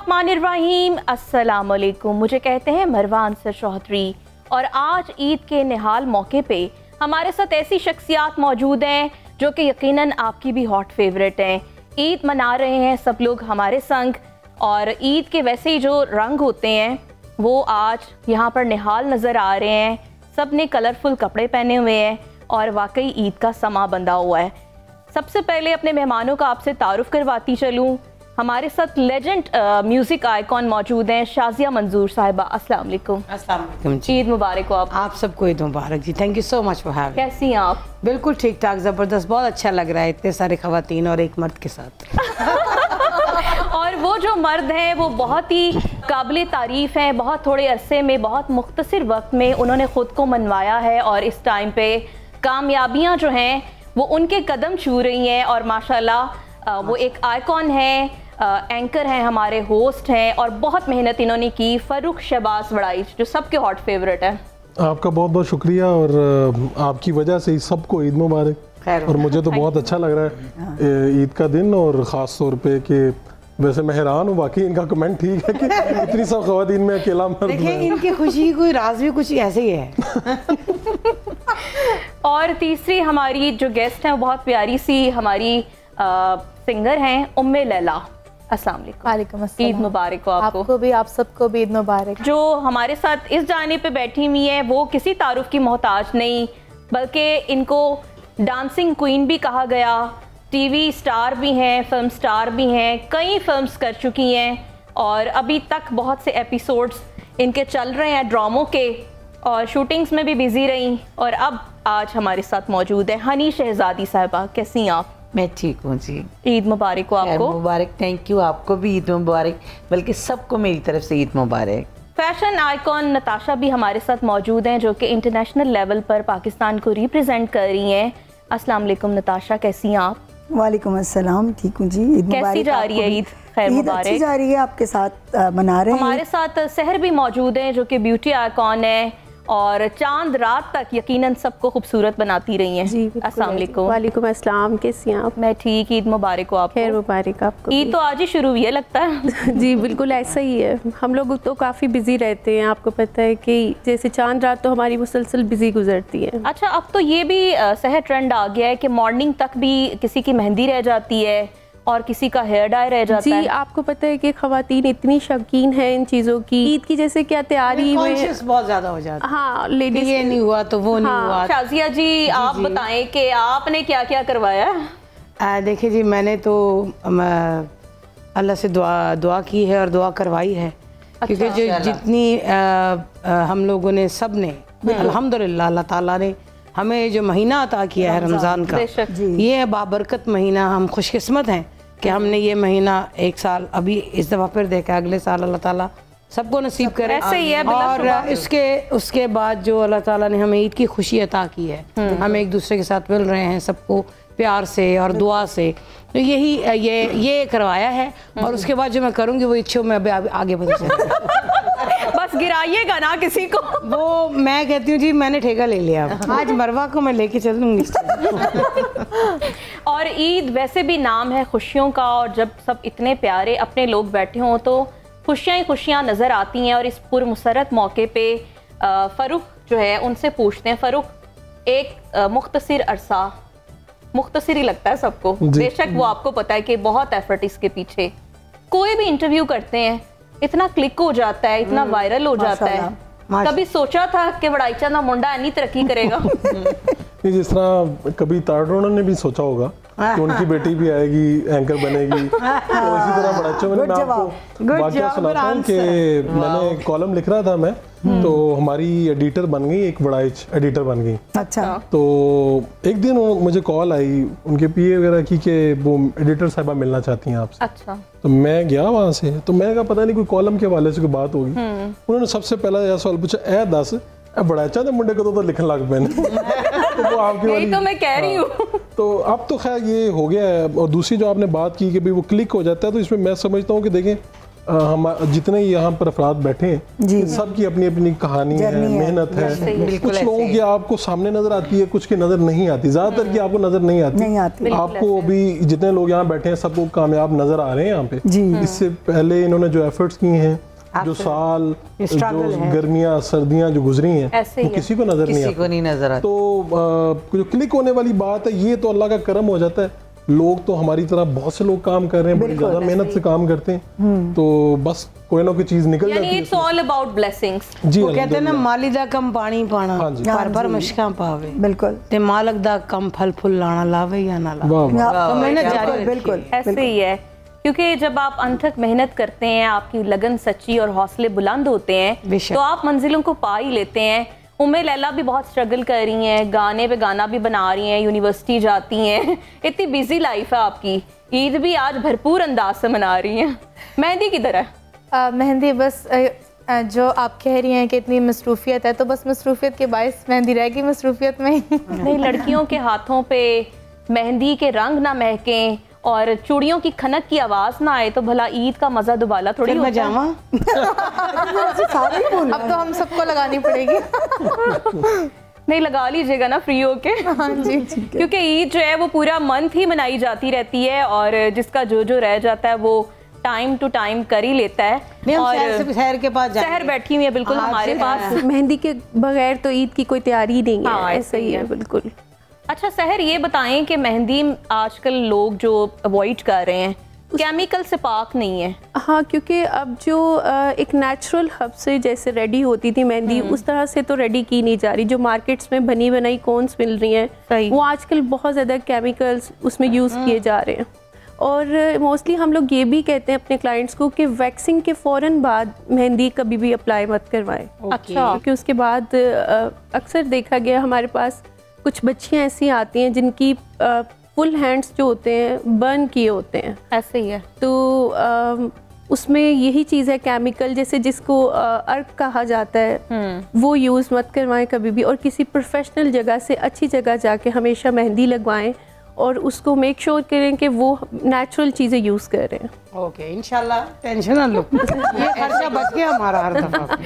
बिस्मिल्लाहिर्रहमानिर्रहीम, अस्सलाम वालेकुम। मुझे कहते हैं मरवा अंसर चौधरी और आज ईद के निहाल मौके पे हमारे साथ ऐसी शख्सियात मौजूद हैं जो कि यकीनन आपकी भी हॉट फेवरेट हैं। ईद मना रहे हैं सब लोग हमारे संग और ईद के वैसे ही जो रंग होते हैं वो आज यहाँ पर निहाल नज़र आ रहे हैं। सब ने कलरफुल कपड़े पहने हुए हैं और वाकई ईद का समा बंधा हुआ है। सबसे पहले अपने मेहमानों का आपसे तारुफ करवाती चलूँ। हमारे साथ लेजेंड म्यूजिक आइकॉन मौजूद हैं, शाजिया मंजूर साहिबा। अस्सलाम वालेकुम। अस्सलाम वालेकुम जी। ईद मुबारक हो आप सबको ईद मुबारक जी। Thank you so much for having. कैसी हैं आप? बिल्कुल ठीक ठाक, ज़बरदस्त, बहुत अच्छा लग रहा है इतने सारे ख़वातीन और एक मर्द के साथ। और वो जो मर्द हैं वो बहुत ही काबिल तारीफ़ हैं। बहुत थोड़े अरसे में, बहुत मुख्तसर वक्त में उन्होंने ख़ुद को मनवाया है और इस टाइम पे कामयाबियाँ जो हैं वो उनके कदम छू रही हैं और माशाल्लाह वो एक आइकॉन है, एंकर हैं, हमारे होस्ट हैं और बहुत मेहनत इन्होंने की। फ़ारूक शहबाज वड़ाइच जो सबके हॉट फेवरेट है। आपका बहुत बहुत शुक्रिया और आपकी वजह से सबको ईद मुबारक। और मुझे तो बहुत अच्छा लग रहा है ईद का दिन, और ख़ास तौर पे कि वैसे मैं हैरान हूँ, बाकी इनका कमेंट ठीक है कि इतनी सब ख़वातीन में अकेला मर्द। देखिए इनकी खुशी कोई राज भी कुछ ऐसे ही है। और तीसरी हमारी जो गेस्ट हैं वो बहुत प्यारी सी हमारी सिंगर हैं, उम्मे लैला। अस्सलाम वालेकुम। वालेकुम अस्सलाम। ईद मुबारक हो आपको भी, आप सबको भी ईद मुबारक। जो हमारे साथ इस जाने पे बैठी हुई है वो किसी तारुफ की मोहताज नहीं, बल्कि इनको डांसिंग क्वीन भी कहा गया, टीवी स्टार भी हैं, फिल्म स्टार भी हैं, कई फिल्म्स कर चुकी हैं और अभी तक बहुत से एपिसोड्स इनके चल रहे हैं ड्रामों के और शूटिंग्स में भी बिजी रही और अब आज हमारे साथ मौजूद है हनी शहजादी साहिबा। कैसी हैं आप? मैं ठीक हूँ जी। ईद मुबारक हो आपको। मुबारक, थैंक यू। आपको भी ईद मुबारक, बल्कि सबको मेरी तरफ से ईद मुबारक। फैशन आइकॉन नताशा भी हमारे साथ मौजूद हैं जो कि इंटरनेशनल लेवल पर पाकिस्तान को रिप्रेजेंट कर रही हैं। अस्सलाम वालेकुम नताशा, कैसी हैं आप? वालेकुम अस्सलाम, ठीक हूँ जी। ईद मुबारक। कैसी जा रही है ईद? खैर मुबारक। अच्छी जा रही है, आपके साथ मना रहे हैं। हमारे साथ सहर भी मौजूद हैं जो कि ब्यूटी आइकॉन है और चांद रात तक यकीनन सबको खूबसूरत बनाती रही हैं। जी अस्सलाम वालेकुम। वालेकुम अस्सलाम, कैसी हैं आप? मैं ठीक। ईद मुबारक हो आपको। खैर मुबारक आपको। ईद तो आज ही शुरू हुई है लगता है। जी बिल्कुल ऐसा ही है। हम लोग तो काफ़ी बिजी रहते हैं, आपको पता है कि जैसे चांद रात तो हमारी मुसलसल बिजी गुजरती है। अच्छा, अब तो ये भी सहर ट्रेंड आ गया है कि मॉर्निंग तक भी किसी की मेहंदी रह जाती है और किसी का हेयर डाई रह जाता है। जी आपको पता है कि ख़वातीन इतनी शौकीन है इन चीज़ों की। ईद की जैसे क्या तैयारी में बहुत ज़्यादा हो जाता है। हाँ, लेडीज ये नहीं हुआ तो वो नहीं हुआ। शाजिया जी आप बताएं कि आपने क्या क्या करवाया? देखिए जी, मैंने तो अल्लाह से दुआ की है और दुआ करवाई है। क्योंकि जो जितनी हम लोगों ने सब ने अल्हम्दुलिल्लाह अल्लाह ताला ने हमें जो महीना अता किया है रमज़ान का, ये है बाबरकत महीना। हम खुशकिस्मत हैं कि हमने ये महीना एक साल अभी इस दफ़ा फिर देखा, अगले साल अल्लाह ताला सबको नसीब करे। ऐसे ही है। और उसके बाद जो अल्लाह ताला ने हमें ईद की खुशी अता की है, हम एक दूसरे के साथ मिल रहे हैं सबको प्यार से और दुआ से, तो यही ये करवाया है। और उसके बाद जो मैं करूँगी वो इच्छा मैं अभी आगे बढ़ बस गिराइएगा ना किसी को। वो मैं कहती हूँ जी, मैंने ठेका ले लिया, आज मरवा को मैं लेके चलूँगी। और ईद वैसे भी नाम है खुशियों का और जब सब इतने प्यारे अपने लोग बैठे हों तो खुशियाँ ही खुशियाँ नज़र आती हैं। और इस पुरमसरत मौके पे फ़ारूक जो है उनसे पूछते हैं। फ़ारूक, एक मुख्तसर अरसा, मुख्तसर ही लगता है सबको, बेशक वो आपको पता है कि बहुत एफर्ट इसके पीछे, कोई भी इंटरव्यू करते हैं इतना क्लिक हो जाता है, इतना वायरल हो जाता है। कभी सोचा था कि वड़ाइचा ना मुंडा इतनी तरक्की करेगा? जिस तरह कभी तारों ने भी सोचा होगा कि उनकी बेटी भी आएगी, एंकर बनेगी, तो इसी तरह बड़ाचों में मैं आपको वाकया सुनाता हूँ कि मैंने कॉलम लिख रहा था मैं, तो हमारी एडिटर बन गई, एक वड़ाइच एडिटर बन गई। अच्छा। तो एक दिन मुझे कॉल आई उनके पीए वगैरह की कि वो एडिटर साहिबा मिलना चाहती हैं आपसे। अच्छा। तो मैं गया वहाँ से, तो मैं कहा पता नहीं कोई कॉलम के हवाले से कोई बात होगी। उन्होंने सबसे पहला यह सवाल पूछा, ए दस बड़ाचा मुंडे को तो लिखने लग पैन। तो वो आपकी वाली, तो मैं कह रही हूँ। तो अब तो खैर ये हो गया है। और दूसरी जो आपने बात की कि भाई वो क्लिक हो जाता है, तो इसमें मैं समझता हूँ कि देखें हम जितने यहाँ पर अफराद बैठे हैं सबकी अपनी अपनी कहानी है, मेहनत है। कुछ लोगों की आपको सामने नजर आती है, कुछ की नजर नहीं आती, ज्यादातर की आपको नजर नहीं आती। आपको अभी जितने लोग यहाँ बैठे हैं सबको कामयाब नजर आ रहे हैं यहाँ पे। इससे पहले इन्होंने जो एफर्ट्स किए हैं, जो साल, जो गर्मियाँ सर्दियाँ जो गुजरी हैं, वो किसी को नजर नहीं आता। तो जो क्लिक होने वाली बात है, ये तो अल्लाह का करम हो जाता है। लोग तो हमारी तरह बहुत से लोग काम कर रहे हैं, बड़ी ज्यादा मेहनत से काम करते हैं, तो बस कोई ना कोई चीज निकल जाती है। It's all about blessings. जी, वो कहते हैं ना, मालिदा कम पानी पाना, पर मुश्किल पावे। बिल्कुल। ते मालक दा कम फल फूल लाना, लावे या ना लावे, तो मेहनत जारी। बिल्कुल ऐसे ही है, क्योंकि जब आप अनथक मेहनत करते हैं, आपकी लगन सच्ची और हौसले बुलंद होते हैं, तो आप मंजिलों को पा ही लेते हैं। उम्मे लैला भी बहुत स्ट्रगल कर रही हैं, गाने पे गाना भी बना रही हैं, यूनिवर्सिटी जाती हैं, इतनी बिजी लाइफ है आपकी। ईद भी आज भरपूर अंदाज से मना रही हैं। मेहंदी किधर है? मेहंदी बस जो आप कह रही हैं कि इतनी मसरूफियत है, तो बस मसरूफियत के बायस मेहंदी रहेगी मसरूफियत में ही। नहीं, लड़कियों के हाथों पे मेहंदी के रंग ना महकें और चूड़ियों की खनक की आवाज ना आए तो भला ईद का मजा दुबाला थोड़ी हो जावा। अब तो हम सबको लगानी पड़ेगी। नहीं, लगा लीजिएगा ना फ्री होके। हाँ जी, क्योंकि ईद जो है वो पूरा मंथ ही मनाई जाती रहती है और जिसका जो जो रह जाता है वो टाइम टू टाइम कर ही लेता है। और शहर के पास शहर बैठी हुई है बिल्कुल हमारे पास। मेहंदी के बगैर तो ईद की कोई तैयारी नहीं है। ऐसा ही है बिल्कुल। अच्छा सहर, ये बताएं कि मेहंदी आजकल लोग जो अवॉइड कर रहे हैं, केमिकल से पाक नहीं है? हाँ, क्योंकि अब जो एक नेचुरल हब से जैसे रेडी होती थी मेहंदी, उस तरह से तो रेडी की नहीं जा रही। जो मार्केट्स में बनी बनाई कोन्स मिल रही हैं, वो आजकल बहुत ज़्यादा केमिकल्स उसमें यूज़ किए जा रहे हैं। और मोस्टली हम लोग ये भी कहते हैं अपने क्लाइंट्स को कि वैक्सिंग के फ़ौरन बाद मेहंदी कभी भी अप्लाई मत करवाएं। अच्छा। क्योंकि उसके बाद अक्सर देखा गया हमारे पास कुछ बच्चियाँ ऐसी आती हैं जिनकी फुल हैंड्स जो होते हैं बर्न किए होते हैं। ऐसे ही है। तो उसमें यही चीज़ है केमिकल, जैसे जिसको अर्क कहा जाता है, वो यूज़ मत करवाएं कभी भी। और किसी प्रोफेशनल जगह से अच्छी जगह जाके हमेशा मेहंदी लगवाएं और उसको मेक श्योर करें कि वो नेचुरल चीज़ें यूज़ कर रहे हैं। ओके, इंशाल्लाह, टेंशन ना लो। ये खर्चा बच गया हमारा हर दफा।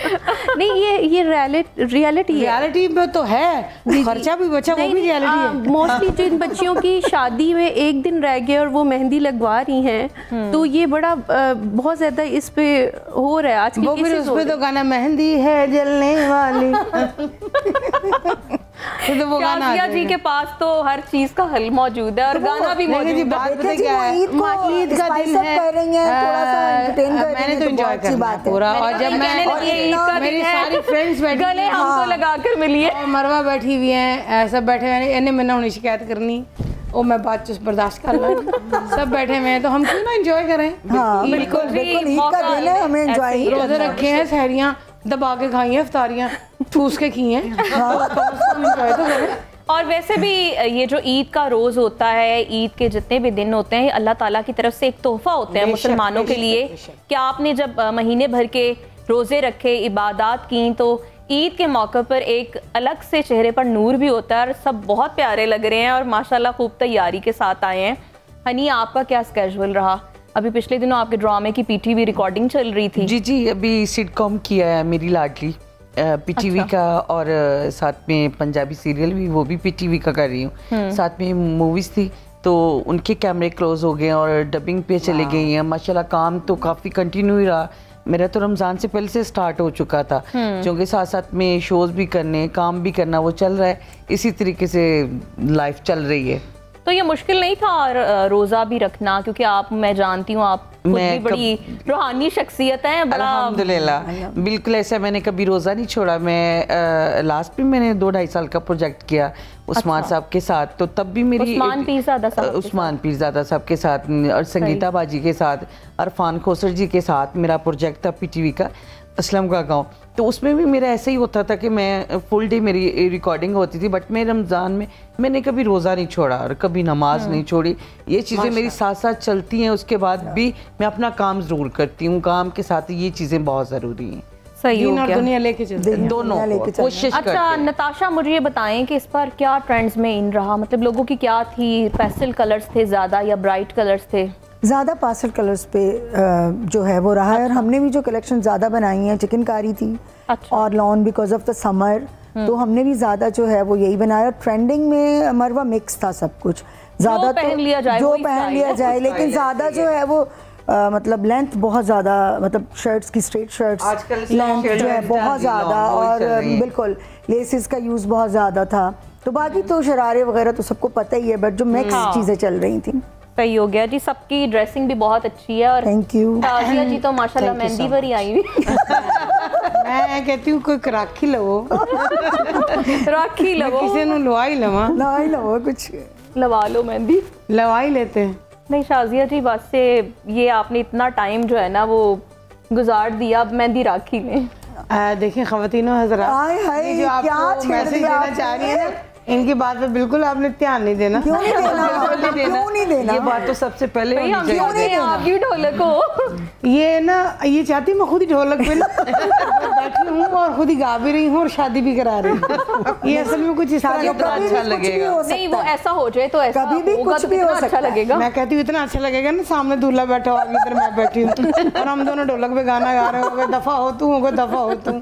नहीं, ये रियलिटी में तो है, खर्चा भी बचा, वो भी रियलिटी है। मोस्टली जिन बच्चियों की शादी में एक दिन रह गए और वो मेहंदी लगवा रही हैं, तो ये बड़ा बहुत ज्यादा इस पे हो रहा है आज की। वो फिर उस पे तो गाना मेहंदी है जलने वाली। तो वो गाना जी के पास तो हर चीज का हल मौजूद है और गाना भी मौजूद है। बात पता क्या है, ईद का दिन है, मैंने तो एंजॉय किया पूरा। और जब मेरी सारी फ्रेंड्स बैठी गले हमको लगाकर मिली है और मरवा बैठी हुई हैं, सब बैठे हुए हैं, इन्हें मैंने उन्हें शिकायत करनी और मैं बात बर्दाश्त कर लूँ। सब बैठे हुए हैं तो हम क्यों ना एंजॉय करें। हाँ, बिल्कुल बिल्कुल, ईद का दिन है, हमें एंजॉय। रोजे रखे हैं, सहरियाँ दबा के खाई हैं, इफ्तारियाँ ठूस के की हैं, एंजॉय तो करें। और वैसे भी ये जो ईद का रोज़ होता है, ईद के जितने भी दिन होते हैं, अल्लाह ताला की तरफ से एक तोहफा होते हैं मुसलमानों के लिए। कि आपने जब महीने भर के रोज़े रखे, इबादत की, तो ईद के मौके पर एक अलग से चेहरे पर नूर भी होता है और सब बहुत प्यारे लग रहे हैं और माशाल्लाह खूब तैयारी के साथ आए हैं। हनी, आपका क्या स्केड्यूल रहा? अभी पिछले दिनों आपके ड्रामे की पीटीवी रिकॉर्डिंग चल रही थी। जी, अभी सिटकॉम किया है मेरी लाडली पीटीवी का, और साथ में पंजाबी सीरियल भी, वो भी पीटीवी का कर रही हूँ। साथ में मूवीज थी तो उनके कैमरे क्लोज हो गए और डबिंग पे चले गई हैं। माशाल्लाह काम तो काफ़ी कंटिन्यू ही रहा। मेरा तो रमज़ान से पहले से स्टार्ट हो चुका था, क्योंकि साथ साथ में शोज़ भी करने, काम भी करना, वो चल रहा है। इसी तरीके से लाइफ चल रही है। तो ये मुश्किल नहीं था और रोज़ा भी रखना, क्योंकि आप, मैं जानती हूँ आप भी बड़ी रूहानी शख्सियत है। अल्हम्दुलिल्लाह, बिल्कुल ऐसा मैंने कभी रोज़ा नहीं छोड़ा। मैं लास्ट में मैंने 2-2.5 साल का प्रोजेक्ट किया उस्मान साहब के साथ, तो तब भी मेरी उस्मान पीरज़ादा साहब के साथ और संगीता बाजी के साथ, अरफान खोसर जी के साथ मेरा प्रोजेक्ट था पीटीवी का, असलम का गाँव। तो उसमें भी मेरा ऐसा ही होता था कि मैं फुल डे मेरी रिकॉर्डिंग होती थी। बट मैं रमज़ान में मैंने कभी रोज़ा नहीं छोड़ा और कभी नमाज नहीं छोड़ी। ये चीज़ें मेरी साथ साथ चलती हैं। उसके बाद भी मैं अपना काम ज़रूर करती हूँ, काम के साथ ये चीज़ें बहुत ज़रूरी हैं। सही हो गया, दुनिया लेके चलते दोनों कोशिश। अच्छा नताशा, मुझे ये बताएं कि इस पर क्या ट्रेंड्स में इन रहा, मतलब लोगों की क्या थी? पेस्टल कलर्स थे ज़्यादा या ब्राइट कलर्स थे? ज़्यादा पास्टल कलर्स पे जो है वो रहा है। और हमने भी जो कलेक्शन ज़्यादा बनाई है, चिकनकारी थी और lawn because of the summer, तो हमने भी ज़्यादा जो है वो यही बनाया। ट्रेंडिंग में मरवा मिक्स था सब कुछ, ज़्यादा तो जो पहन लिया जाए, लेकिन ज़्यादा जो है वो मतलब लेंथ बहुत ज़्यादा, मतलब शर्ट्स की स्ट्रेट शर्ट्स लेंथ जो है बहुत ज़्यादा, और बिल्कुल लेसेस का यूज़ बहुत ज़्यादा था। तो बाकी तो शरारे वगैरह तो सबको पता ही है, बट जो मिक्स चीज़ें चल रही थी। सही हो गया जी। सबकी ड्रेसिंग भी बहुत अच्छी है। और थैंक यू शाजिया जी तो माशाल्लाह मेहंदी पर ही आई हुई। मैं कहती हूँ कोई राखी लवो राखी लवो, किसी ने लवाई लवा कुछ लवा लो, मेहंदी लवाई लेते हैं। नहीं शाजिया जी, बस से ये आपने इतना टाइम जो है ना वो गुजार दिया, अब मेहंदी राखी में। देखिए खवातीनों हज़रात, जो आपको मैसेज देना चाह रही है ना, इनकी बात पे बिल्कुल आपने ध्यान नहीं देना। क्यों नहीं देना? क्यों नहीं देना? ये बात तो सबसे पहले आपकी ढोलक हो। ये ना, ये चाहती मैं खुद ही ढोलक पे ना बैठी हूँ और खुद ही गा भी रही हूँ और शादी भी करा रही हूँ। ये असल में कुछ इस तरह अच्छा लगेगा। नहीं, वो ऐसा हो जाए तो ऐसा कभी भी कुछ भी हो अच्छा लगेगा। मैं कहती हूँ इतना अच्छा लगेगा ना, सामने दूल्हा बैठा हुआ, इधर मैं बैठी हूँ और हम दोनों ढोलक पे गाना गा रहे हो, दफा हो तू, दफा हो तू।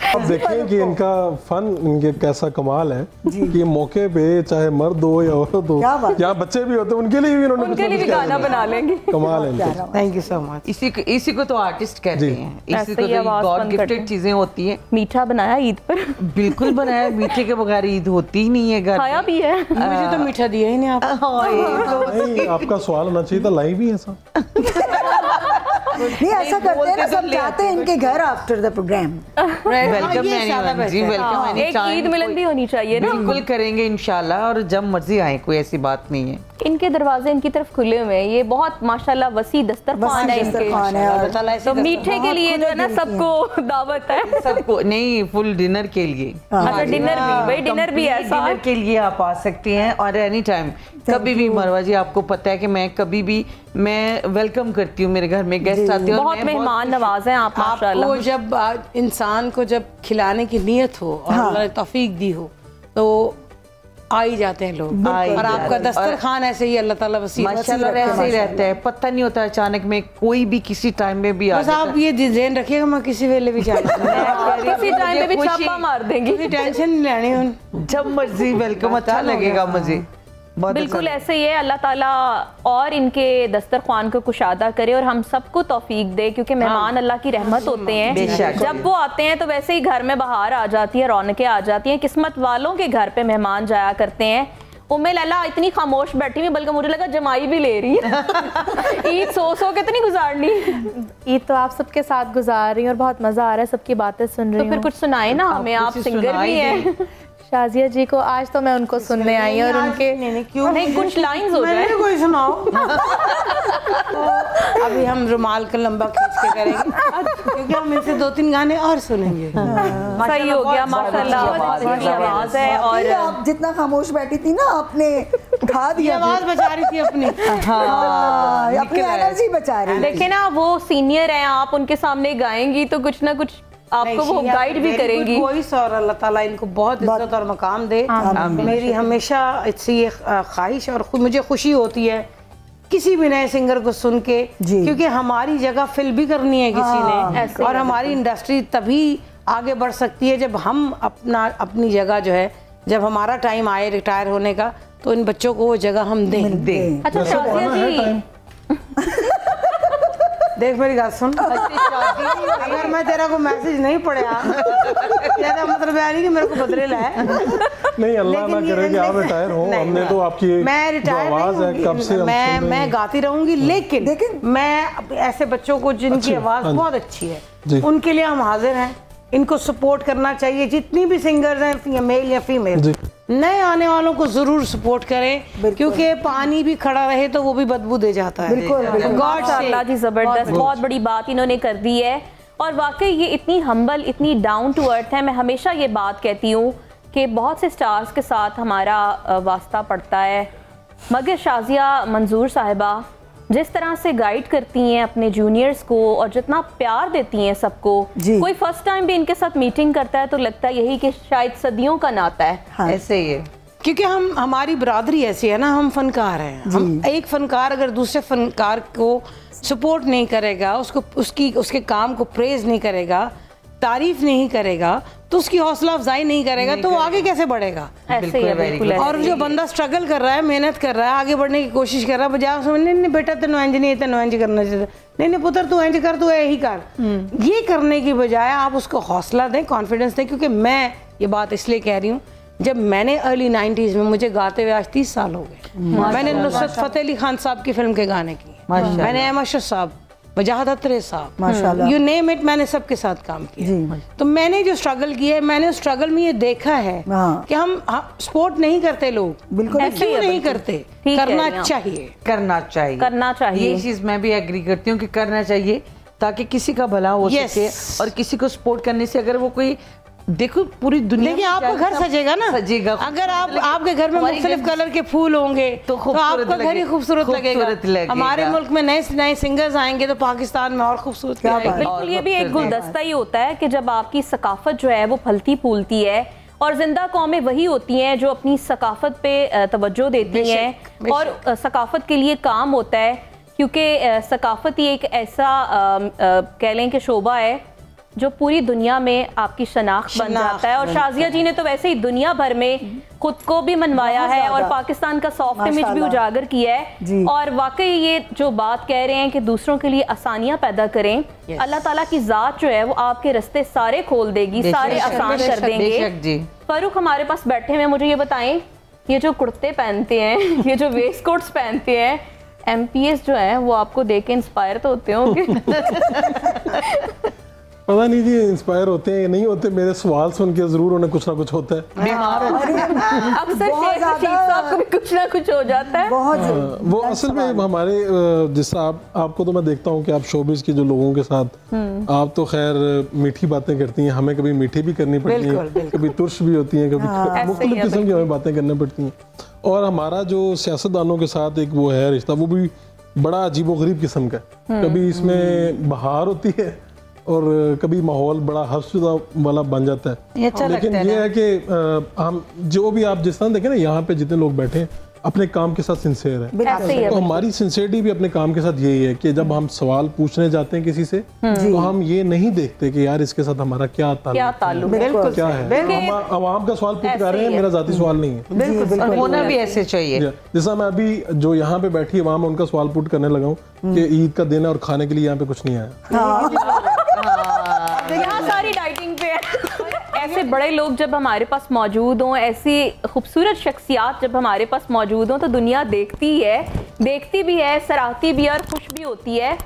अब देखें कि इनका फन, इनके कैसा कमाल है कि मौके पे चाहे मर्द हो या औरत हो या बच्चे भी होते हैं, उनके लिए भी इन्होंने गाना बना लेंगे। कमाल है। Thank you so much. इसी को तो आर्टिस्ट कहते हैं, इसी को तो गॉड गिफ्टेड चीजें होती हैं। मीठा बनाया ईद पर? बिल्कुल बनाया, मीठे के बगैर ईद होती ही नहीं है घर। खाया भी है? मुझे तो मीठा दिया ही नहीं नहीं, आपका सवाल होना चाहिए था, लाई भी ऐसा नहीं, ऐसा करते हैं ना, सब जाते हैं इनके घर after the program. Welcome ji, welcome. एक ईद मिलन भी होनी चाहिए ना। बिल्कुल करेंगे इंशाल्लाह, और जब मर्जी आए, कोई ऐसी बात नहीं है। इनके दरवाजे इनकी तरफ खुले हुए हैं, ये बहुत माशाल्लाह वसी दस्तरखान है इनके। तो मीठे के लिए जो है ना सबको दावत है। सबको नहीं, फुल डिनर के लिए। अच्छा, डिनर भी भाई, डिनर भी ऐसा डिनर के लिए आप आ सकती हैं, और एनी टाइम कभी भी। मरवा जी आपको पता है कि मैं कभी भी मैं वेलकम करती हूँ, मेरे घर में गेस्ट आते हैं। बहुत मेहमान नवाज हैं आप माशाल्लाह। आपको जब इंसान को जब खिलाने की नियत हो और अल्लाह ने तौफीक दी हो तो आ ही जाते हैं लोग। और आपका दस्तरखान ऐसे ही अल्लाह ताला वसीयत माशाल्लाह ऐसे ही रहता है, पता नहीं होता अचानक में कोई भी किसी टाइम में भी आ जाता है। बस आप ये ध्यान रखिएगा, मैं किसी वेले भी किसी टाइम पे भी छापा मार देंगे, टेंशन नहीं लेनी, जब मर्जी वेलकम, अच्छा लगेगा मुझे। बिल्कुल ऐसे ही है। अल्लाह ताला और इनके दस्तरखान को कुशादा करे और हम सबको तौफीक दे, क्योंकि मेहमान अल्लाह की रहमत होते हैं। जब वो आते हैं तो वैसे ही घर में बहार आ जाती है, रौनकें आ जाती हैं। किस्मत वालों के घर पे मेहमान जाया करते हैं। उम्मे लैला इतनी खामोश बैठी हुई, बल्कि मुझे लगा जमाई भी ले रही है। ईद सो के तो नहीं गुजारनी। ईद तो आप सबके साथ गुजार रही हैं और बहुत मजा आ रहा है, सबकी बातें सुन रही हूँ। तो फिर कुछ सुनाए ना हमें, आप सिंगर भी हैं। शाजिया जी को आज तो मैं उनको सुनने आई और उनके नहीं कुछ लाइंस हो जाए, कोई सुनाओ। तो अभी हम रुमाल का लंबा खींच के करेंगे, क्योंकि हम इनसे 2-3 गाने और सुनेंगे। सही हो गया माशाल्लाह, बहुत आवाज है। और आप जितना खामोश बैठी थी ना, आपने उठा दिया, आवाज बचा रही थी अपनी, अपनी एनर्जी बचा रही। देखिए ना, वो सीनियर हैं, आप उनके सामने गाएंगी तो कुछ ना कुछ आपको वो गाइड भी करेंगी। कोई और अल्लाह ताला इनको बहुत इज्जत और मकाम दे। मेरी हमेशा इससे ये ख्वाहिश और मुझे खुशी होती है किसी भी नए सिंगर को सुन के, क्योंकि हमारी जगह फिल भी करनी है किसी ने, और हमारी इंडस्ट्री तभी आगे बढ़ सकती है जब हम अपनी जगह जो है, जब हमारा टाइम आए रिटायर होने का, तो इन बच्चों को वो जगह हम दें। अच्छा शाजिया जी, देख मेरी बात सुन, अगर मैं तेरा को मैसेज नहीं पढ़ा मतलब यानी कि मेरे को बदले ला है। नहीं, अल्लाह ना करे कि आप रिटायर हो। हमने तो आपकी जो आवाज है कब से मैं गाती रहूंगी, लेकिन मैं ऐसे बच्चों को जिनकी आवाज बहुत अच्छी है उनके लिए हम हाजिर हैं। इनको सपोर्ट करना चाहिए, जितनी भी सिंगर्स हैं, मेल या फीमेल, नए आने वालों को जरूर सपोर्ट करें, क्योंकि पानी भी खड़ा रहे तो वो भी बदबू दे जाता है। गॉड अल्लाह जी, जबरदस्त, बहुत बड़ी बात इन्होंने कर दी है। और वाकई ये इतनी हम्बल, इतनी डाउन टू अर्थ है। मैं हमेशा ये बात कहती हूँ कि बहुत से स्टार्स के साथ हमारा वास्ता पड़ता है, मगर शाजिया मंजूर साहिबा जिस तरह से गाइड करती हैं अपने जूनियर्स को और जितना प्यार देती हैं सबको, कोई फर्स्ट टाइम भी इनके साथ मीटिंग करता है तो लगता है यही कि शायद सदियों का नाता है। ऐसे ही है। क्योंकि हमारी बरादरी ऐसी है ना, हम फनकार हैं। हम एक फनकार अगर दूसरे फनकार को सपोर्ट नहीं करेगा, उसके काम को प्रेज नहीं करेगा, तारीफ नहीं करेगा, तो उसकी हौसला अफजाई नहीं करेगा, तो वो आगे कैसे बढ़ेगा? और जो बंदा स्ट्रगल कर रहा है, मेहनत कर रहा है, आगे बढ़ने की कोशिश कर रहा है, बजाय समझने नहीं बेटा तेन इंज नहीं, तेन इंज करना चाहिए, नहीं पुत्र तू इंज कर, तू यही कर, ये करने की बजाय आप उसको हौसला दें, कॉन्फिडेंस दें। क्योंकि मैं ये बात इसलिए कह रही हूँ, जब मैंने अर्ली 90s में, मुझे गाते हुए आज 30 साल हो गए, मैंने नुसरत फतेह अली खान साहब की फिल्म के गाने किए, मैंने अहमद शह साहब, वजाहत अत्रे साहब, माशाल्लाह, यू नेम इट, मैंने सबके साथ काम किया। तो मैंने जो स्ट्रगल किया है, मैंने उस स्ट्रगल में ये देखा है कि हम सपोर्ट नहीं करते लोग, बिल्कुल क्यों नहीं करते? करना चाहिए, करना चाहिए, करना चाहिए। ये चीज मैं भी एग्री करती हूँ कि करना चाहिए, ताकि किसी का भला हो सके। और किसी को सपोर्ट करने से अगर वो कोई, देखो पूरी दुनिया में आपका घर सजेगा ना, सजेगा। अगर आपके घर में मुख्तलिफ कलर के फूल होंगे तो आपका घर ही खूबसूरत लगेगा। हमारे मुल्क में नए सिंगर्स आएंगे तो पाकिस्तान में और खूबसूरत लगेगा। बिल्कुल, ये भी एक गुलदस्ता ही होता है कि जब आपकी सकाफत जो है वो फलती फूलती है, और जिंदा कौमें वही होती हैं जो अपनी सकाफत पे तवज्जो देती हैं और सकाफत के लिए काम होता है। क्योंकि सकाफत ही एक ऐसा कह लें कि शोबा है जो पूरी दुनिया में आपकी शनाख्त बन जाता है। और शाजिया जी ने तो वैसे ही दुनिया भर में खुद को भी मनवाया है और पाकिस्तान का सॉफ्ट इमेज भी उजागर किया है। और वाकई ये जो बात कह रहे हैं कि दूसरों के लिए आसानियां पैदा करें, अल्लाह ताला की जात जो है वो आपके रास्ते सारे खोल देगी, सारे आसान कर देंगे। फारूक हमारे पास बैठे हैं, मुझे ये बताएं, ये जो कुर्ते पहनते हैं, ये जो वेस्ट कोट्स पहनते हैं, MPS जो है वो आपको देख के इंस्पायर तो होते होंगे? पता नहीं जी इंस्पायर होते हैं या नहीं होते, मेरे सवाल सुन के जरूर उन्हें कुछ ना कुछ होता है। अक्सर साहब को भी कुछ ना कुछ हो जाता है। वो असल में हमारे जिस आपको तो मैं देखता हूँ कि आप शोबिस के जो लोगों के साथ आप तो खैर मीठी बातें करती हैं, हमें कभी मीठी भी करनी पड़ती हैं, कभी तुर्श भी होती हैं, कभी मुख्तलिफ किस्म की हमें बातें करनी पड़ती हैं। और हमारा जो सियासतदानों के साथ एक वो है रिश्ता, वो भी बड़ा अजीबोगरीब किस्म का, कभी इसमें बहार होती है और कभी माहौल बड़ा हर्षदा वाला बन जाता है। अच्छा लेकिन ये है कि हम जो भी आप जिस तरह देखें ना, यहाँ पे जितने लोग बैठे अपने काम के साथ सिंसियर है, तो हमारी सिंसियरिटी भी अपने काम के साथ यही है कि जब हम सवाल पूछने जाते हैं किसी से तो हम ये नहीं देखते कि यार इसके साथ हमारा क्या ताल्लुक क्या है। हम आवाम का सवाल पूछ रहे हैं, मेरा जाती सवाल नहीं है, होना भी ऐसे चाहिए। जैसा मैं अभी जो यहाँ पे बैठी आवाम उनका सवाल पूछ करने लगा हूँ कि ईद का दिन है और खाने के लिए यहाँ पे कुछ नहीं आया। यहाँ सारी डाइटिंग पे है। ऐसे बड़े लोग जब हमारे पास मौजूद हों, ऐसी खूबसूरत शख्सियात जब हमारे पास मौजूद हों, तो दुनिया देखती भी है, सराहती भी है और खुश भी होती है।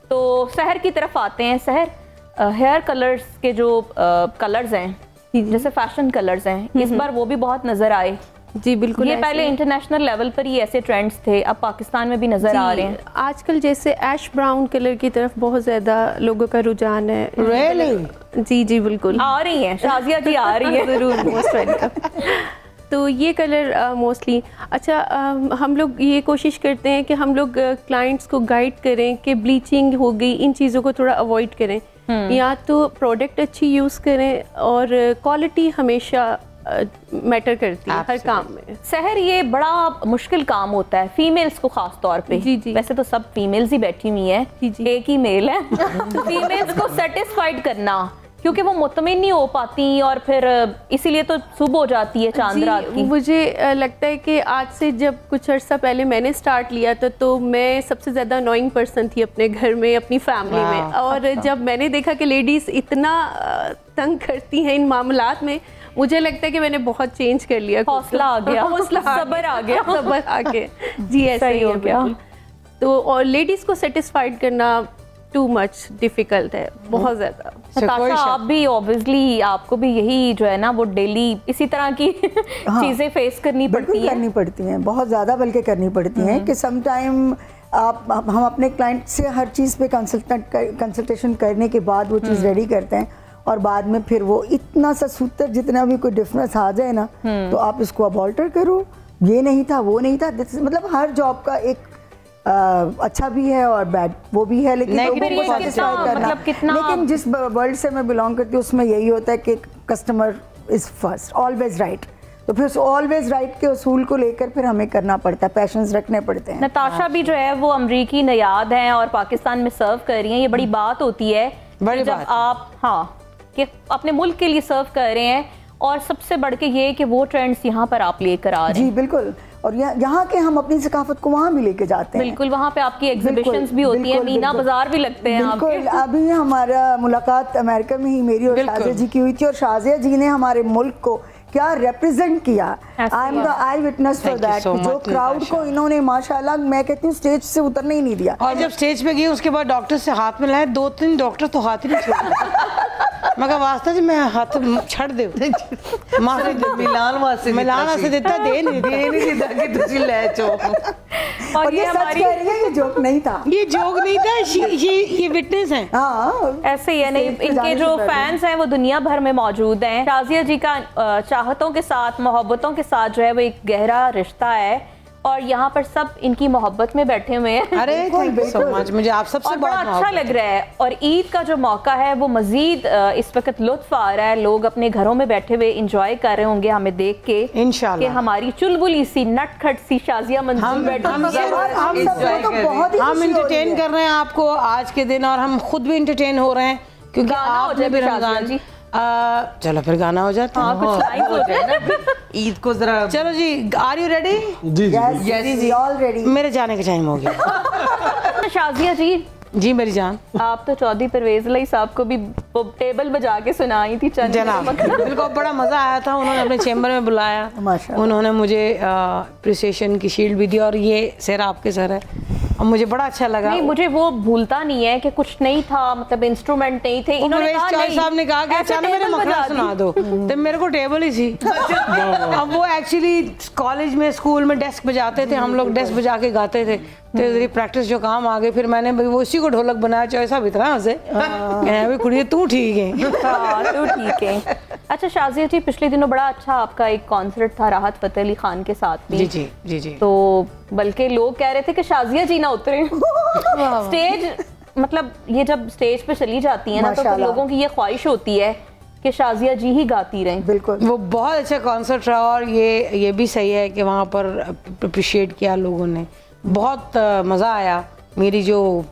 तो सहर की तरफ आते हैं। सहर, हेयर कलर्स के जो कलर्स हैं, जैसे फैशन कलर्स हैं, इस बार वो भी बहुत नजर आए। जी बिल्कुल, ये पहले इंटरनेशनल लेवल पर ही ऐसे ट्रेंड्स थे, अब पाकिस्तान में भी नजर आ रहे हैं। आजकल जैसे ऐश ब्राउन कलर की तरफ बहुत ज्यादा लोगों का रुझान है। really? जी बिल्कुल आ रही हैं, शाजिया जी आ रही है जरूर, मोस्ट वेलकम। तो ये कलर मोस्टली अच्छा, हम लोग ये कोशिश करते हैं कि हम लोग क्लाइंट्स को गाइड करें कि ब्लीचिंग हो गई, इन चीज़ों को थोड़ा अवॉइड करें, या तो प्रोडक्ट अच्छी यूज़ करें, और क्वालिटी हमेशा मैटर करती है हर काम में। सहर, ये बड़ा मुश्किल काम होता है फीमेल्स को खास तौर पे। जी। वैसे तो सब फीमेल्स ही बैठी हुई हैं, एक ही मेल है। फीमेल्स को सेटिस्फाइड करना, क्योंकि वो मुतमिन नहीं हो पाती और फिर इसीलिए तो सुबह हो जाती है चांद रात की। मुझे लगता है कि आज से जब कुछ अर्सा पहले मैंने स्टार्ट लिया था, तो मैं सबसे ज़्यादा अनोइंग पर्सन थी अपने घर में, अपनी फैमिली में। और जब मैंने देखा कि लेडीज़ इतना तंग करती हैं इन मामलात में, मुझे लगता है कि मैंने बहुत चेंज कर लिया। हौसला आ गया, सब्र आ गया जी, ऐसा ही हो गया। तो और लेडीज़ को सेटिस्फाइड करना टू मच डिफिकल्ट है, बहुत ज़्यादा। आप भी ऑब्वियसली, आपको भी यही जो है ना वो डेली इसी तरह की चीज़ें फेस करनी पड़ती हैं, बहुत ज़्यादा बल्कि करनी पड़ती हैं कि सम टाइम हम अपने क्लाइंट से हर चीज़ पे कंसल्टेशन करने के बाद वो चीज़ रेडी करते हैं, और बाद में फिर वो इतना सा सूत्र जितना भी कोई डिफरेंस आ जाए ना, तो आप इसको अब ऑल्टर करो, ये नहीं था वो नहीं था। मतलब हर जॉब का एक अच्छा भी है और बैड वो भी है, लेकिन लोगों को सैटिस्फाई करना, लेकिन जिस वर्ल्ड से मैं बिलोंग करती हूँ उसमें यही होता है कि customer is first, always right. तो फिर ऑलवेज राइट के उसूल को लेकर फिर हमें करना पड़ता है, पैशंस रखने पड़ते हैं। नताशा भी जो है वो अमरीकी नयाद हैं और पाकिस्तान में सर्व कर रही हैं। ये बड़ी बात होती है जब आप कि अपने मुल्क के लिए सर्व कर रहे हैं, और सबसे बढ़ के ये कि वो ट्रेंड्स यहाँ पर आप लेकर आ रहे हैं। जी बिल्कुल, और यहाँ के हम अपनी सकाफत को वहाँ भी लेके जाते हैं। बिल्कुल, वहाँ पे आपकी एग्जीबिशंस भी होती हैं, मीना बाजार भी लगते हैं आपके। बिल्कुल, अभी हमारा मुलाकात अमेरिका में ही मेरी और शाजिया जी की हुई थी, और शाजिया जी ने हमारे मुल्क को क्या रिप्रेजेंट किया। I am the I witness for that. जो क्राउड को इन्होंने माशाल्लाह, मैं कहती हूँ स्टेज से उतरने ही नहीं दिया। और जब स्टेज पे गई उसके बाद डॉक्टर से हाथ मिलाए, 2-3 डॉक्टर तो हाथ ही नहीं छोड़े। मगर वास्ता जी मैं हाथ छड़ दे माफी दे मिलान से देता दे नहीं देता कि तुझे ले चो। और ये सच कह रही है, ये जोक नहीं था, ये जोक नहीं था, ये विटनेस है। हाँ ऐसे ही है। नहीं, इनके जो फैंस हैं वो दुनिया भर में मौजूद हैं। शाजिया जी का चाहतों के साथ, मोहब्बतों के साथ जो है वो एक गहरा रिश्ता है, और यहाँ पर सब इनकी मोहब्बत में बैठे हुए हैं। अरे थैंक यू सो मच, मुझे आप सबसे बड़ा अच्छा लग रहा है। और ईद का जो मौका है वो मजीद इस वक्त लुत्फ आ रहा है। लोग अपने घरों में बैठे हुए इंजॉय कर रहे होंगे हमें देख के, इंशाल्लाह, कि हमारी चुलबुली सी नटखट सी शाजिया मंजूर हम एंटरटेन कर रहे हैं आपको आज के दिन, और हम खुद भी एंटरटेन हो रहे हैं क्योंकि आपने भी रमजान। चलो फिर गाना हो जाता है, कुछ लाइन हो जाए ना ईद को जरा। चलो जी, आर यू रेडी? जी जी ऑलरेडी मेरे जाने का टाइम हो गया। शाजिया जी मेरी जान, आप तो चौधरी परवेज अली साहब को भी टेबल बजा के सुनाई थी जनाब। बिल्कुल, बड़ा मजा आया था। उन्होंने अपने चैम्बर में बुलाया, उन्होंने मुझे अप्रिसिएशन की शील्ड भी दी, और ये सर आपके सर है, और मुझे बड़ा अच्छा लगा। नहीं, मुझे वो भूलता नहीं है कि कुछ नहीं था, मतलब इंस्ट्रूमेंट नहीं थे। इन्होंने साहब ने कहा कि चलो मेरे मखना सुना दो, तो मेरे को टेबल ही थी। अब वो एक्चुअली कॉलेज में, स्कूल में डेस्क बजाते थे, हम लोग डेस्क बजा के गाते थे, तो प्रैक्टिस जो काम आ गई, फिर मैंने वो उसी को ढोलक बनाया। चौसा भी था से कुड़ी तू ठीक है। तू ठीक है। अच्छा शाजिया जी, पिछले दिनों बड़ा अच्छा आपका एक कॉन्सर्ट था राहत फतेह अली खान के साथ में। जी। तो बल्कि लोग कह रहे थे कि शाजिया जी ना उतरे स्टेज, मतलब ये जब स्टेज पे चली जाती है ना, तो लोगों की ये ख्वाहिश होती है कि शाजिया जी ही गाती रहें। बिल्कुल, वो बहुत अच्छा कॉन्सर्ट रहा, और ये भी सही है कि वहाँ पर अप्रिशिएट किया लोगों ने, बहुत मज़ा आया। मेरी जो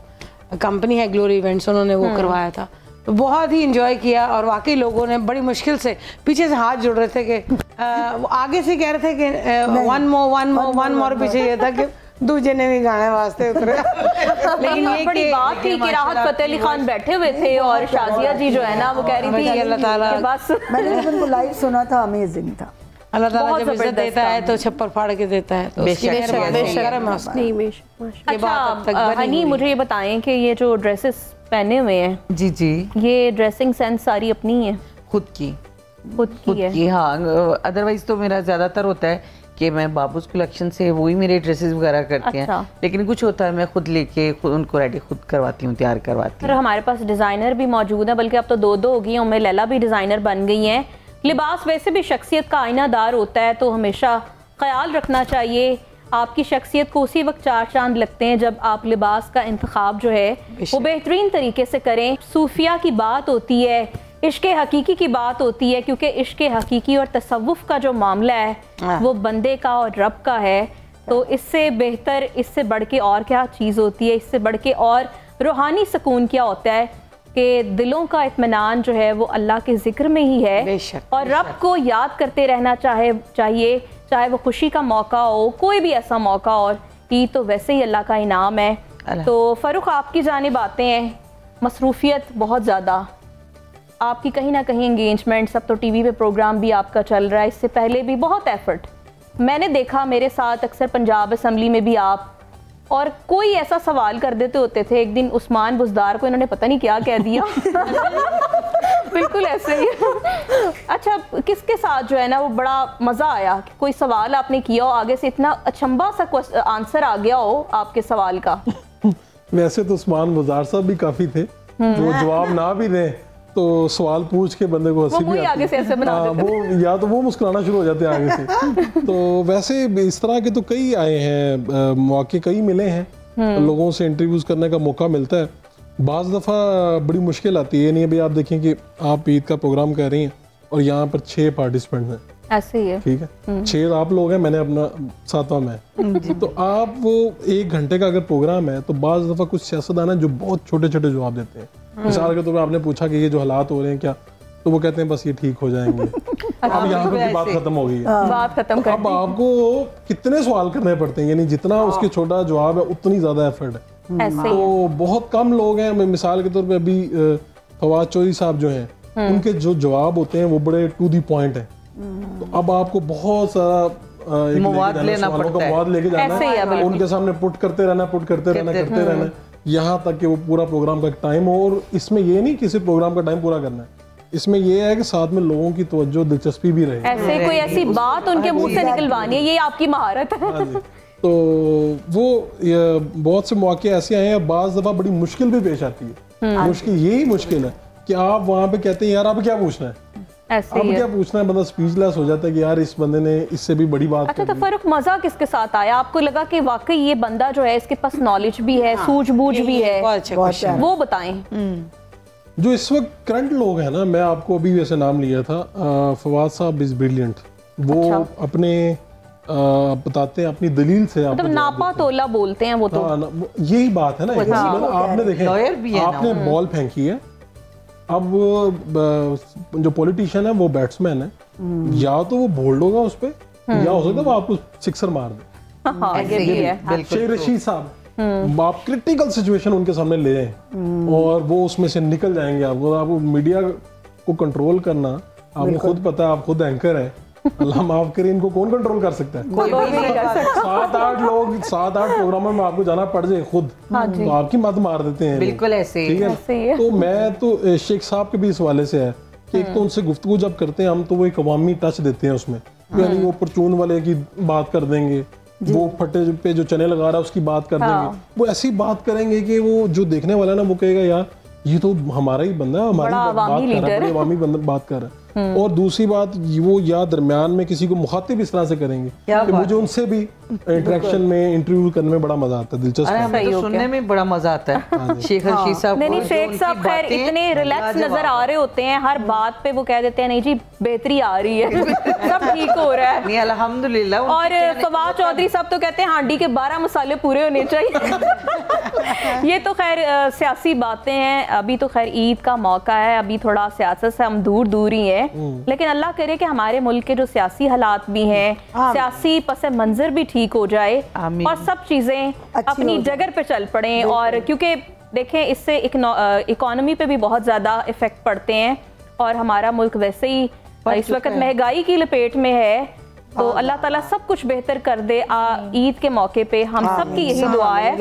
कंपनी है ग्लोरी इवेंट्स, उन्होंने वो करवाया था, तो बहुत ही इंजॉय किया। और वाकई लोगों ने बड़ी मुश्किल से पीछे से हाथ जोड़ रहे थे कि आगे से कह रहे थे कि वन मोर पीछे ये था कि दूजे ने भी गाने वास्ते उतरे। लेकिन ये बड़ी बात थी कि राहत फतेह अली खान बैठे हुए थे, और शाजिया जी जो है ना वो कह रही थी अल्लाह ताला, बस मैंने उनको लाइव सुना था, अमेजिंग था। अल्लाह ताला जब इज्जत देता है तो छप्पर फाड़ के देता है, तो हनी, मुझे ये बताएं कि ये जो ड्रेसेस पहने हुए हैं, जी, ये ड्रेसिंग सेंस सारी अपनी है? खुद की है। हाँ, अदरवाइज तो मेरा ज्यादातर होता है कि मैं बाबूस कलेक्शन से वही मेरे ड्रेसेस वगैरह करते हैं, लेकिन कुछ होता है मैं खुद लेके उनको रेडी खुद करवाती हूँ, तैयार करवाती हूँ। हमारे पास डिजाइनर भी मौजूद है, बल्कि अब तो दो हो गई हैं। उम्मे लैला भी डिजाइनर बन गई हैं। लिबास वैसे भी शख्सियत का आईनादार होता है, तो हमेशा ख्याल रखना चाहिए। आपकी शख्सियत को उसी वक्त चार चांद लगते हैं जब आप लिबास का इंतखाब जो है वो बेहतरीन तरीके से करें। सूफिया की बात होती है, इश्क हकीकी की बात होती है, क्योंकि इश्क हकीकी और तसव्वुफ का जो मामला है वो बंदे का और रब का है। तो इससे बेहतर, इससे बढ़ के और क्या चीज़ होती है, इससे बढ़ के और रूहानी सुकून क्या होता है कि दिलों का इत्मीनान जो है वो अल्लाह के जिक्र में ही है। और रब को याद करते रहना चाहिए, चाहे वो खुशी का मौका हो, कोई भी ऐसा मौका, और ईद तो वैसे ही अल्लाह का इनाम है। तो फ़ारूक, आपकी जानिब आते हैं, मसरूफियत बहुत ज़्यादा, आपकी कहीं ना कहीं एंगेजमेंट, सब तो टीवी पे प्रोग्राम भी आपका चल रहा है, इससे पहले भी बहुत एफर्ट मैंने देखा, मेरे साथ अक्सर पंजाब असम्बली में भी आप, और कोई ऐसा सवाल कर देते होते थे। एक दिन उस्मान बुजदार को इन्होंने पता नहीं क्या कह दिया बिल्कुल ऐसे ही अच्छा, किसके साथ जो है ना वो बड़ा मज़ा आया कि कोई सवाल आपने किया हो, आगे से इतना अचंभा सा आंसर आ गया हो आपके सवाल का? वैसे तो उस्मान बुजदार साहब भी काफ़ी थे, वो जवाब ना भी दें तो सवाल पूछ के बंदे को हंसी भी आती है, वो या तो वो मुस्कुराना शुरू हो जाते हैं आगे से। तो वैसे इस तरह के तो कई आए हैं, मौके कई मिले हैं, लोगों से इंटरव्यूज करने का मौका मिलता है। बाज़ दफ़ा बड़ी मुश्किल आती है, नहीं अभी आप देखें कि आप ईद का प्रोग्राम कर रही हैं और यहाँ पर 6 पार्टिसिपेंट्स हैं, ऐसे ही है, ठीक है। 6 आप लोग हैं, मैंने अपना 7वां मैं। तो आप वो 1 घंटे का अगर प्रोग्राम है तो बाज़ दफ़ा कुछ सियासतदान हैं जो बहुत छोटे छोटे जवाब देते हैं। मिसाल के तौर पर आपने पूछा कि ये जो हालात हो रहे हैं क्या, तो वो कहते हैं बस ये ठीक हो जाएंगे। अब यहाँ पे बात खत्म हो गई है, बात खत्म कर दी। अब आपको कितने सवाल करने पड़ते हैं, यानी जितना उसके छोटा जवाब है उतनी ज्यादा एफर्ट है। ऐसे तो बहुत कम लोग हैं, मिसाल के तौर पे अभी फवाद चौधरी साहब जो हैं, उनके जो जवाब होते हैं वो बड़े टू दी पॉइंट है। तो अब आपको बहुत सारा मवाद लेना पड़ता है, मवाद लेके जाना है, उनके सामने पुट करते रहना यहाँ तक कि वो पूरा प्रोग्राम का टाइम हो। और इसमें ये नहीं किसी प्रोग्राम का टाइम पूरा करना है, इसमें ये है कि साथ में लोगों की तवज्जो दिलचस्पी भी रहे, ऐसे कोई ऐसी बात उनके मुंह से निकलवानी है, ये आपकी महारत है। तो वो बहुत से मौके ऐसे आए हैं, बाज़ दफ़ा बड़ी मुश्किल भी पेश आती है। मुश्किल यही मुश्किल है कि आप वहाँ पे कहते हैं यार अब क्या पूछना है, ऐसे अब क्या पूछना है, बंदा स्पीचलेस हो जाता है कि यार इस बंदे ने इससे भी बड़ी बात। अच्छा, तो फर्क मजा किसके साथ आया? आपको लगा कि वाकई ये बंदा जो है इसके पास नॉलेज भी है, सूझबूझ भी है, वो बताएं। जो इस वक्त करंट लोग हैं ना, मैं आपको अभी वैसे नाम लिया था, फवाद साहब इज ब्रिलियंट। वो अपने बताते हैं अपनी दलील से, मतलब नापा तोला बोलते हैं वो। तो यही बात है ना, आपने देखे आपने बॉल फेंकी है, अब जो पॉलिटिशियन है वो बैट्समैन है, या तो वो बोल्ड होगा उस पे, या हो सकता है वो आपको सिक्सर मार दे। शेख रशीद साहब, आप क्रिटिकल सिचुएशन उनके सामने ले आए और वो उसमें से निकल जाएंगे। आपको मीडिया को कंट्रोल करना, आपको खुद पता है, आप खुद एंकर है, अल्लाह माफ करे, इनको कौन कंट्रोल कर सकता है? कोई नहीं कर सकता। 7-8 लोग 7-8 प्रोग्रामों में आपको जाना पड़ जाए खुद, तो आपकी मत मार देते हैं। बिल्कुल ऐसे ही, ठीक है। तो मैं तो शेख साहब के भी इस हवाले से है कि एक तो उनसे गुफ्तगू जब करते हैं हम, तो वो एक अवामी टच देते हैं उसमें, यानी वो परचून वाले की बात कर देंगे, वो फटे पे जो चने लगा रहा है उसकी बात कर देंगे, वो ऐसी बात करेंगे कि वो जो देखने वाला है ना वो कहेगा यार ये तो हमारा ही बंदा है, हमारी बात कर रहा है, अवामी बंदा बात कर रहा है। और दूसरी बात वो या दरमियान में किसी को मुखातिब इस तरह से करेंगे कि मुझे उनसे भी इंटरेक्शन में, इंटरव्यू करने में बड़ा मजा आता है, दिलचस्प तो सुनने में बड़ा मजा आता है। शेख रशीद साहब, नहीं शेख साहब खैर इतने रिलैक्स नजर आ रहे होते हैं, हर बात पे वो कह देते हैं नहीं जी बेहतरी आ रही है, सब ठीक हो रहा है, नहीं अल्हम्दुलिल्लाह। और फवाद चौधरी साहब तो कहते हैं हांडी के 12 मसाले पूरे होने चाहिए। ये तो खैर सियासी बातें हैं, अभी तो खैर ईद का मौका है, अभी थोड़ा सियासत से हम दूर दूर ही हैं, लेकिन अल्लाह करे कि हमारे मुल्क के जो सियासी हालात भी हैं, सियासी पस मंजर भी ठीक हो जाए और सब चीजें अपनी जगह पे चल पड़े। और क्योंकि देखें इससे इकोनॉमी पे भी बहुत ज्यादा इफेक्ट पड़ते हैं, और हमारा मुल्क वैसे ही इस वक्त महंगाई की लपेट में है, तो अल्लाह ताला सब कुछ बेहतर कर दे। ईद के मौके पे हम सब की यही दुआ है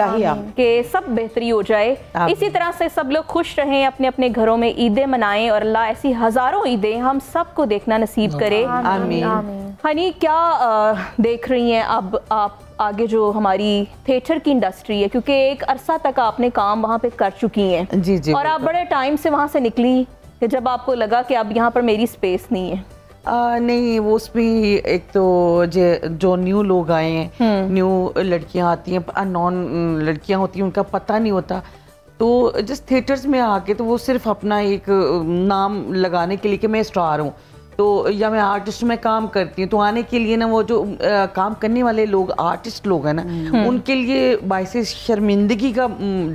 कि सब बेहतरी हो जाए, इसी तरह से सब लोग खुश रहें, अपने अपने घरों में ईदें मनाएं, और अल्लाह ऐसी हजारों ईदें हम सबको देखना नसीब करे। आमीन। हनी, क्या देख रही हैं अब आप आगे जो हमारी थिएटर की इंडस्ट्री है, क्योंकि एक अरसा तक आपने काम वहाँ पे कर चुकी हैं, जी जी, और आप बड़े टाइम से वहाँ से निकली कि जब आपको लगा कि अब यहाँ पर मेरी स्पेस नहीं है? नहीं, वो उसमें एक तो जो न्यू लोग आए हैं, न्यू लड़कियां आती हैं, अननोन लड़कियां होती हैं, उनका पता नहीं होता, तो जिस थिएटर्स में आके तो वो सिर्फ अपना एक नाम लगाने के लिए कि मैं स्टार हूँ, तो या मैं आर्टिस्ट में काम करती हूँ, तो आने के लिए ना वो जो काम करने वाले लोग आर्टिस्ट लोग हैं ना, उनके लिए बाइसे शर्मिंदगी का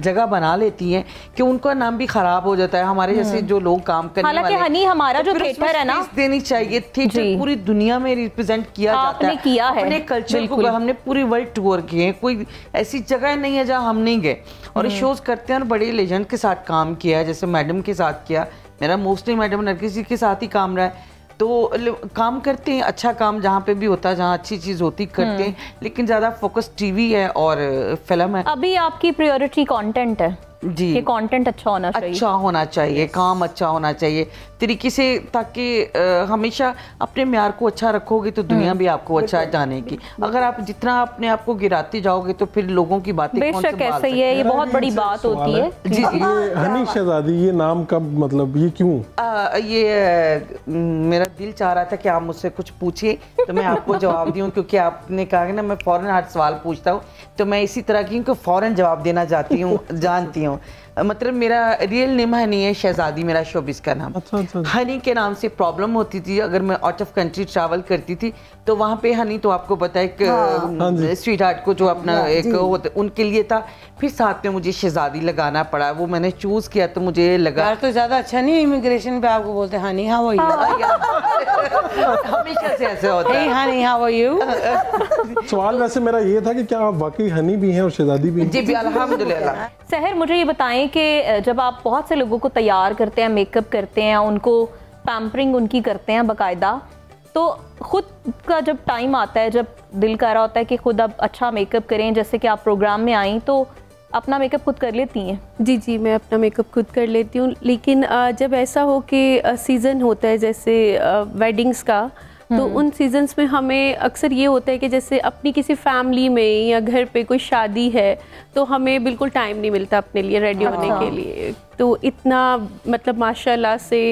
जगह बना लेती हैं कि उनका नाम भी खराब हो जाता है। हमारे जैसे जो लोग काम करने वाले, हालांकि हनी हमारा जो थिएटर है ना, देनी चाहिए, थिएटर पूरी दुनिया में रिप्रेजेंट किया जाता है, किया है अपने कल्चर को। हमने पूरी वर्ल्ड टूर किए हैं, कोई ऐसी जगह नहीं है जहाँ हम नहीं गए, और शोज करते हैं, और बड़े लेजेंड के साथ काम किया है, जैसे मैडम के साथ किया, मेरा मोस्टली मैडम नरगिस जी के साथ ही काम रहा है, तो काम करते हैं, अच्छा काम जहाँ पे भी होता है, जहाँ अच्छी चीज होती करते हैं, लेकिन ज्यादा फोकस टीवी है और फिल्म है। अभी आपकी प्रायोरिटी कंटेंट है जी, ये कंटेंट अच्छा होना चाहिए, अच्छा होना चाहिए, काम अच्छा होना चाहिए तरीके से, ताकि हमेशा अपने म्यार को अच्छा रखोगे तो दुनिया भी आपको अच्छा जानेगी। अगर आप जितना अपने आप को गिराते जाओगे तो फिर लोगों की बातें बेशक ऐसे ही है, ये बहुत बड़ी बात होती है। जी, ये हनी शहजादी, ये नाम का मतलब ये क्यों? ये मेरा दिल चाह रहा था कि आप मुझसे कुछ पूछिए तो मैं आपको जवाब दूं, क्योंकि आपने कहा कि ना मैं फौरन हर सवाल पूछता हूँ, तो मैं इसी तरह की फौरन जवाब देना चाहती हूँ, जानती हूँ। हूँ, मतलब मेरा रियल नेम हनी है, शहजादी मेरा शोबिस का नाम। अच्छा। हनी के नाम से प्रॉब्लम होती थी अगर मैं आउट ऑफ कंट्री ट्रैवल करती थी तो वहाँ पे हनी तो आपको पता है स्वीट हार्ट को जो अपना एक होता उनके लिए था, फिर साथ में मुझे शहजादी लगाना पड़ा, वो मैंने चूज किया तो मुझे लगा यार तो ज्यादा अच्छा नहीं इमिग्रेशन पे आपको बोलते हनी हाउ आर यू, हमेशा से ऐसे होता है हनी हाउ आर यू। सवाल वैसे मेरा ये था कि क्या आप वाकई हनी भी हैं और शहजादी भी हैं? जी भी अल्हम्दुलिल्लाह। सहर मुझे ये बताएं कि जब आप बहुत से लोगों को तैयार करते हैं, मेकअप करते हैं, उनको पैम्परिंग उनकी करते हैं बाकायदा, तो खुद का जब टाइम आता है, जब दिल कर रहा होता है कि खुद अब अच्छा मेकअप करें, जैसे कि आप प्रोग्राम में आई तो अपना मेकअप खुद कर लेती हैं? जी जी, मैं अपना मेकअप खुद कर लेती हूँ, लेकिन जब ऐसा हो कि सीज़न होता है जैसे वेडिंग्स का, तो उन सीजन्स में हमें अक्सर ये होता है कि जैसे अपनी किसी फैमिली में या घर पे कोई शादी है तो हमें बिल्कुल टाइम नहीं मिलता अपने लिए रेडी होने के लिए। तो इतना मतलब माशाल्लाह से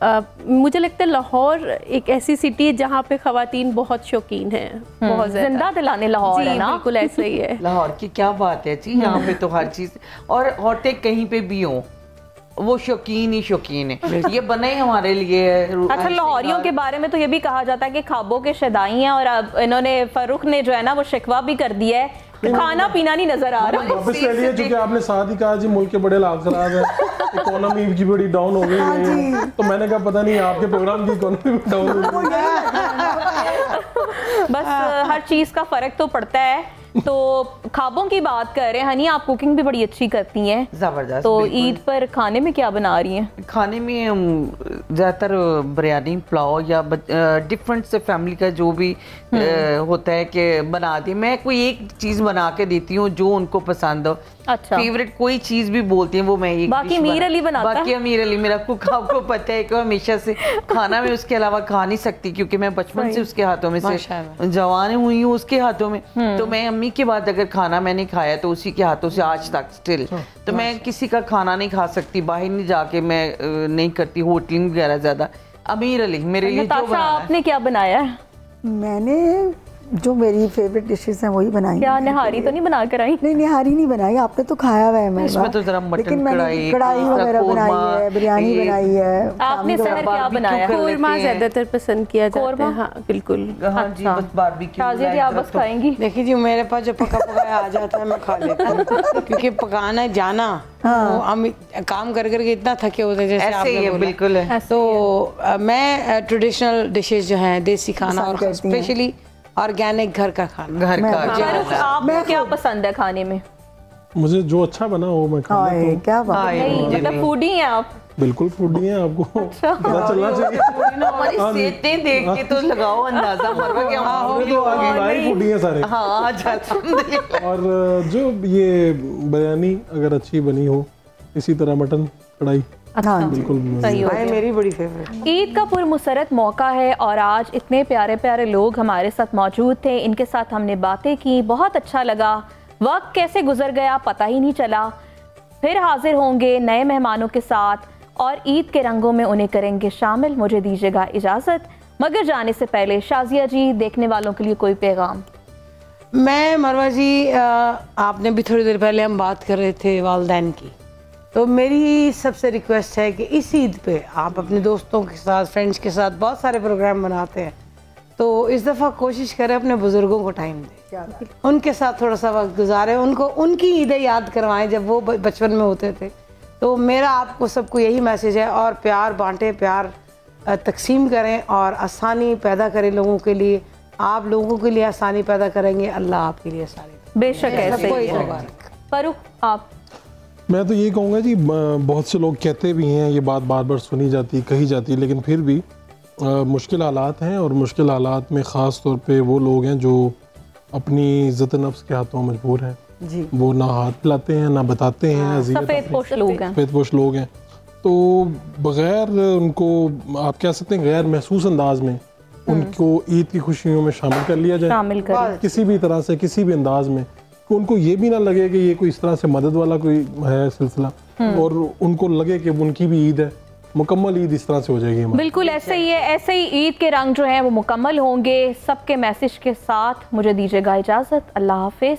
मुझे लगता है लाहौर एक ऐसी सिटी है जहाँ पे ख़वातीन बहुत शौकीन हैं, बहुत जिंदा दिलाने लाहौर है ना। बिल्कुल ऐसा ही है। लाहौर की क्या बात है जी, यहाँ पे तो हर चीज़, और औरतें कहीं पे भी हों वो शौकीन ही शौकीन है, ये बना ही हमारे लिए है। अच्छा, लाहौरियों के बारे में तो ये भी कहा जाता है कि ख्वाबों के शदाई हैं, और अब इन्होंने फरूख ने जो है ना वो शिकवा भी कर दिया है, खाना पीना नहीं नजर आ रहा। वापस ले लिए, क्योंकि आपने साथ ही कहा जी मुल्क के बड़े हालात खराब है, इकोनॉमी की बड़ी डाउन हो गई है, तो मैंने कहा पता नहीं आपके प्रोग्राम की इकोनॉमी डाउन हो गई। बस हर चीज का फर्क तो पड़ता है। तो ख्वाबों की बात कर रहे हैं, हनी आप कुकिंग भी बड़ी अच्छी करती हैं, जबरदस्त। तो ईद पर खाने में क्या बना रही हैं? खाने में ज़्यादातर बिरयानी, पुलाव या डिफरेंट से फैमिली का जो भी होता है कि बना दी। मैं कोई एक चीज़ बना के देती हूँ जो उनको पसंद हो। अच्छा, फेवरेट कोई चीज़ भी बोलती हैं वो मैं एक बाकी मीर अली बनाता है। बाकी अमीर अली मेरा कुक, आपको पता है कि हमेशा से खाना में उसके अलावा खा नहीं सकती, क्योंकि मैं बचपन से उसके हाथों में से जवान हुई हूँ उसके हाथों में। तो मैं अम्मी के बाद अगर खाना मैंने खाया तो उसी के हाथों से आज तक स्टिल। तो मैं किसी का खाना नहीं खा सकती, बाहर नहीं जाके मैं नहीं करती होटलिंग वगैरह ज्यादा। अमीर अली मेरे लिए जो बनाना है। आपने क्या बनाया है? मैंने जो मेरी फेवरेट डिशेस हैं वही बनाई। क्या निहारी तो नहीं बना कर आई? नहीं, निहारी नहीं बनाई, आपने तो खाया हुआ है। इसमें तो जरा मटन कढ़ाई वगैरह बनाई है, बिरयानी बनाई है। आपने सहर क्या बनाया? कोरमा ज्यादातर पसंद किया जाता है। हाँ बिल्कुल। हाँ जी, बस बारबेक्यू। शाजिया जी आप बस खाएंगी? देखिए जी, मेरे पास जो पका पकाया आ जाता है मैं खा लेती हूँ, क्योंकि पकाना जाना हम काम कर करके इतना थके होते हैं, जैसे आपने बोला। बिल्कुल है। तो मैं ट्रेडिशनल डिशेस जो हैं, देसी खाना और स्पेशली ऑर्गेनिक घर का खाना, घर का। आपको क्या पसंद है खाने में? मुझे जो अच्छा बना वो मैं खा लेता हूँ। क्या बात है, मतलब फूडी हैं आप? बिल्कुल फूडी हैं, आपको पता चलना चाहिए। हमारी सेहतें देख के तो लगाओ अंदाजा मरवा कि हम फूडी हैं सारे। हाँ, और जो ये बिरयानी अगर अच्छी बनी हो, इसी तरह मटन कढ़ाई, बिल्कुल सही हो गया। मेरी बड़ी फेवरेट। ईद का पुरमसरत मौका है और आज इतने प्यारे प्यारे लोग हमारे साथ मौजूद थे, इनके साथ हमने बातें की, बहुत अच्छा लगा। वक्त कैसे गुजर गया पता ही नहीं चला। फिर हाजिर होंगे नए मेहमानों के साथ और ईद के रंगों में उन्हें करेंगे शामिल। मुझे दीजिएगा इजाज़त, मगर जाने से पहले शाजिया जी, देखने वालों के लिए कोई पैगाम? मैं मरवा जी, आपने भी थोड़ी देर पहले हम बात कर रहे थे वालदैन की, तो मेरी सबसे रिक्वेस्ट है कि इस ईद पे आप अपने दोस्तों के साथ, फ्रेंड्स के साथ बहुत सारे प्रोग्राम बनाते हैं, तो इस दफ़ा कोशिश करें अपने बुज़ुर्गों को टाइम दें, उनके साथ थोड़ा सा वक्त गुजारें, उनको उनकी ईदें याद करवाएं जब वो बचपन में होते थे। तो मेरा आपको सबको यही मैसेज है, और प्यार बांटें, प्यार तकसीम करें और आसानी पैदा करें लोगों के लिए। आप लोगों के लिए आसानी पैदा करेंगे, अल्लाह आपके लिए आसानी। बेशक ऐसे ही है। फरूख आप? मैं तो ये कहूँगा जी, बहुत से लोग कहते भी हैं, ये बात बार बार सुनी जाती, कही जाती है, लेकिन फिर भी मुश्किल हालात हैं, और मुश्किल हालात में ख़ास तौर पे वो लोग हैं जो अपनी इज़्ज़त नफ्स के हाथों मजबूर हैं जी। वो ना हाथ पिलाते हैं, ना बताते हैं। सफ़ेदपोश लोग हैं, तो बग़ैर उनको आप कह सकते हैं गैर महसूस अंदाज में उनको ईद की खुशियों में शामिल कर लिया जाए, किसी भी तरह से, किसी भी अंदाज में, कि उनको ये भी ना लगे कि ये कोई इस तरह से मदद वाला कोई है सिलसिला, और उनको लगे कि उनकी भी ईद है, मुकम्मल ईद इस तरह से हो जाएगी। बिल्कुल ऐसे ही है, ऐसे ही ईद के रंग जो हैं वो मुकम्मल होंगे। सबके मैसेज के साथ मुझे दीजिएगा इजाज़त, अल्लाह हाफिज़।